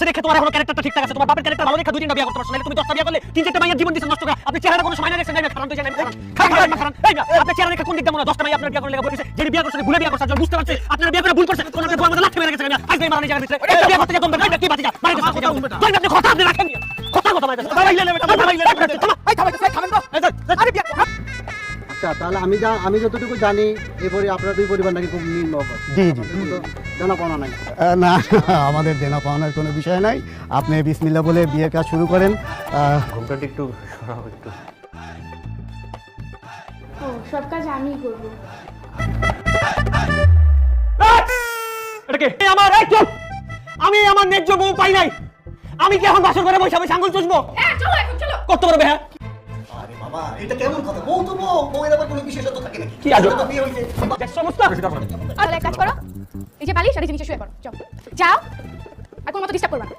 আছে দেখে তোমার এখনো ক্যারেক্টারটা ঠিকঠাক আছে, তোমার বাপের ক্যারেক্টার ভালো দেখে 2-3টা বিয়ে করতে পারছো না, তুমি 10টা বিয়ে করলে 3-4টা মাইয়ের জীবন দিছেন নষ্ট করে। আপনি চেহারা কোনো সময় না দেখছেন, না খারাপ হইছে, না খারাপ। এই না আপনি চেহারা দেখে কোন দিক দেমন 10টা মাইয়া আপনার বিয়ে করে লেগে বলেছে, যে বিয়ে করছে ভুলে বিয়ে করছে, বুঝতে পারছে আপনারা বিয়ে করে ভুল করছেন, কোন একটা বড় মধ্যে লাথি মেরে গেছে। আজ এই মারানি জায়গা ভিতরে এই বিয়ে করতে তোমরা কি বাতিজা মারি দিছ, আপনি কথা আপনি রাখেন না, কথা মারি দিছ, বাবাইলে নেবে, বাবাইলে নেবে, এই থামেন তো, আরে বিয়ে। আচ্ছা, তাহলে আমি যতটুকু জানি এরপরে আপনার দুই পরিবার নাকি খুব নিম্ন অবস্থা। জি জি। জানা পাওনা নাই। না আমাদের দেনা পাওনার কোনো বিষয় নাই, আপনি বিসমিল্লাহ বলে বিয়ের কাজ শুরু করেন। ঘুমটাটি একটু সরাও একটু। ও সব কাজ আমিই করবো। এটা কে? এই আমার এই চুপ, আমি আমার ন্যায্য বউ পাই নাই, আমি কি এখন বাসর ঘরে বসে বসে আঙ্গুল চুষবো? হ্যাঁ চলো এখন চলো। কত বড় বেহা? আরে বাবা, এটা কেমন কথা? বউ তো বউ, বউয়ের আবার কোনো বিশেষত্ব থাকে নাকি? কি আজব? তো বিয়ে হইছে। দেখ সমস্ত তাহলে এক কাজ করো, এই যে বালিশ আর এই যে নিচে শুয়ে পড়ো, যাও যাও, আর কোনো মতো ডিস্টার্ব করবা না।